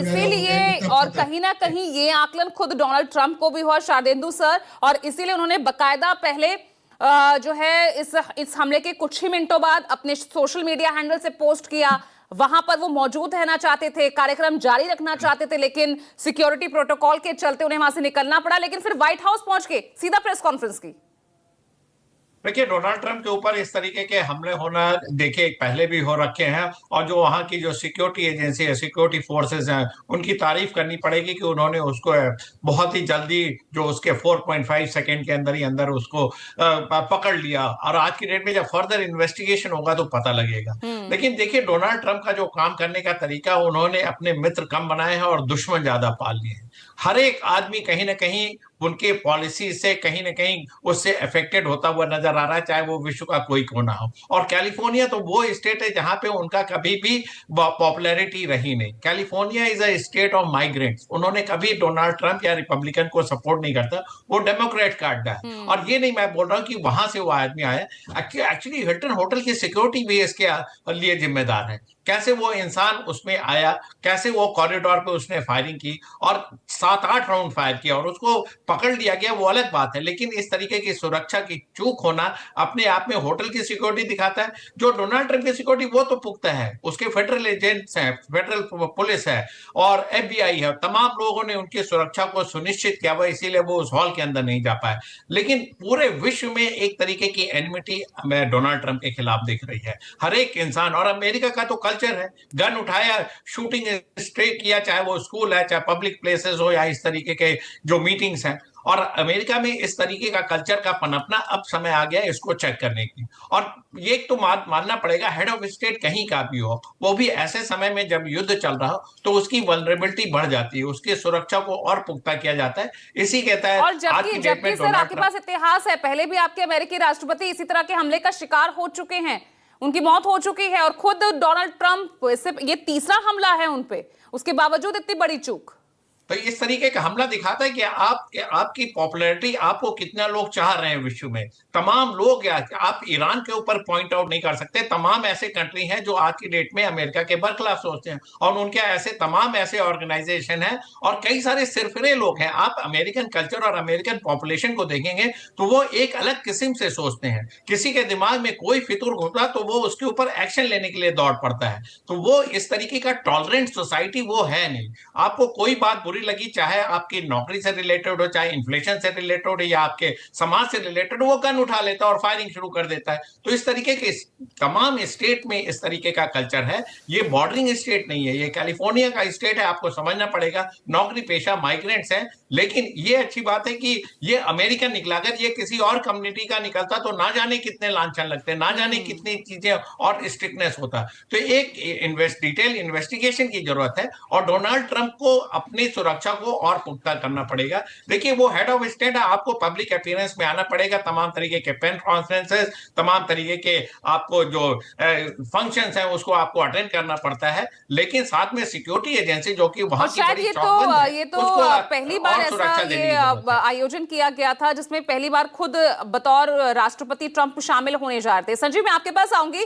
इसीलिए और कहीं ना कहीं ये आकलन खुद डोनाल्ड ट्रंप को भी हुआ, शारदेंदु सर, और इसीलिए उन्होंने बकायदा पहले जो है इस हमले के कुछ ही मिनटों बाद अपने सोशल मीडिया हैंडल से पोस्ट किया। वहां पर वो मौजूद रहना चाहते थे, कार्यक्रम जारी रखना चाहते थे, लेकिन सिक्योरिटी प्रोटोकॉल के चलते उन्हें वहां से निकलना पड़ा। लेकिन फिर व्हाइट हाउस पहुंच के सीधा प्रेस कॉन्फ्रेंस की। देखिए, डोनाल्ड ट्रंप के ऊपर इस तरीके के हमले होना देखिए पहले भी हो रखे हैं, और जो वहाँ की जो सिक्योरिटी एजेंसी है, सिक्योरिटी फोर्सेस हैं, उनकी तारीफ करनी पड़ेगी कि उन्होंने उसको बहुत ही जल्दी, जो उसके 4.5 सेकंड के अंदर ही अंदर उसको पकड़ लिया। और आज की डेट में जब फर्दर इन्वेस्टिगेशन होगा तो पता लगेगा। लेकिन देखिए, डोनाल्ड ट्रंप का जो काम करने का तरीका, उन्होंने अपने मित्र कम बनाए हैं और दुश्मन ज्यादा पाल लिए हैं। हर एक आदमी कहीं ना कहीं उनके पॉलिसी से कहीं ना कहीं उससे अफेक्टेड होता हुआ नजर आ रहा है, चाहे वो विश्व का कोई कोना हो। और कैलिफोर्निया तो वो स्टेट है जहां पे उनका कभी भी पॉपुलैरिटी रही नहीं। California is a state of migrants. उन्होंने कभी डोनाल्ड ट्रंप या रिपब्लिकन को सपोर्ट नहीं करता, वो डेमोक्रेट का अड्डा है। और ये नहीं मैं बोल रहा हूँ कि वहां से वो आदमी आया। एक्चुअली हिल्टन होटल की सिक्योरिटी भी इसके लिए जिम्मेदार है। कैसे वो इंसान उसमें आया, कैसे वो कॉरिडोर पे उसने फायरिंग की और 7-8 राउंड फायर किया और उसको पकड़ लिया गया, वो अलग बात है। लेकिन इस तरीके की सुरक्षा की चूक होना अपने आप में होटल की सिक्योरिटी दिखाता है। जो डोनाल्ड ट्रंप की सिक्योरिटी, वो तो पुख्ता है, उसके फेडरल एजेंट्स हैं, फेडरल पुलिस है और एफबीआई है। तमाम लोगों ने उनकी सुरक्षा को सुनिश्चित किया हुआ, इसीलिए वो उस हॉल के अंदर नहीं जा पाए। लेकिन पूरे विश्व में एक तरीके की एनिमिटी डोनाल्ड ट्रंप के खिलाफ दिख रही है। हर एक इंसान, और अमेरिका का तो कल्चर है, गन उठाया, शूटिंग स्ट्रेट किया, चाहे वो स्कूल है, चाहे पब्लिक प्लेसेस हो, या इस तरीके के जो मीटिंग्स हैं। और अमेरिका में इस तरीके का कल्चर का पनपना, अब समय आ गया इसको चेक करने की। और ये तो मानना पड़ेगा, हेड ऑफ स्टेट कहीं का भी हो, वो भी ऐसे समय में जब युद्ध चल रहा हो तो उसकी वल्नरेबिलिटी बढ़ जाती है, उसकी सुरक्षा को और पुख्ता किया जाता है। इसी के तहत और आज जबकि की डेट में जबकि सर डोनाल्ड आपके पास इतिहास है, पहले भी आपके अमेरिकी राष्ट्रपति इसी तरह के हमले का शिकार हो चुके हैं, उनकी मौत हो चुकी है। और खुद डोनाल्ड ट्रंप, इससे ये तीसरा हमला है उन पे, उसके बावजूद इतनी बड़ी चूक। तो इस तरीके का हमला दिखाता है कि आपकी पॉपुलैरिटी, आपको कितना लोग चाह रहे हैं विश्व में। तमाम लोग, या आप ईरान के ऊपर पॉइंट आउट नहीं कर सकते, तमाम ऐसे कंट्री हैं जो आज की डेट में अमेरिका के बरखिलाफ सोचते हैं, और उनके ऐसे तमाम ऐसे ऑर्गेनाइजेशन हैं और कई सारे सिरफिरे लोग हैं। आप अमेरिकन कल्चर और अमेरिकन पॉपुलेशन को देखेंगे तो वो एक अलग किस्म से सोचते हैं। किसी के दिमाग में कोई फितूर घुसा तो वो उसके ऊपर एक्शन लेने के लिए दौड़ पड़ता है। तो वो इस तरीके का टॉलरेंट सोसाइटी वो है नहीं। आपको कोई बात बुरी लगी, चाहे आपकी नौकरी से रिलेटेड हो, चाहे इन्फ्लेशन से रिलेटेड हो, या आपके समाज से रिलेटेड हो, वो गन उठा लेता है और फायरिंग शुरू कर देता है। तो इस तरीके के तमाम स्टेट में इस तरीके का कल्चर है। ये बॉर्डरिंग स्टेट नहीं है, ये कैलिफोर्निया का स्टेट है, आपको समझना पड़ेगा। नौकरी पेशा माइग्रेंट्स हैं। लेकिन ये अच्छी बात है कि ये अमेरिकन निकला, अगर ये किसी और कम्युनिटी का निकलता तो ना जाने कितने लांछन लगते, ना जाने कितनी चीजें और स्ट्रिक्टनेस होता। तो एक डिटेल इन्वेस्टिगेशन की जरूरत है, और डोनाल्ड ट्रंप को अपनी सुरक्षा को और पुख्ता करना पड़ेगा। देखिए, वो हेड ऑफ स्टेट है, आपको पब्लिक अपीयरेंस में आना पड़ेगा, तमाम तरीके के पेन कॉन्फ्रेंसेस, तमाम तरीके के आपको जो फंक्शंस हैं उसको आपको अटेंड करना पड़ता है। लेकिन साथ में सिक्योरिटी एजेंसी, जो कि वहां की बड़ी चौकन्नी है, ये तो उसको पहली बार ऐसा ये आयोजन किया गया था जिसमें पहली बार खुद बतौर राष्ट्रपति ट्रंप शामिल होने जा रहे थे। संजीव, मैं आपके पास आऊंगी।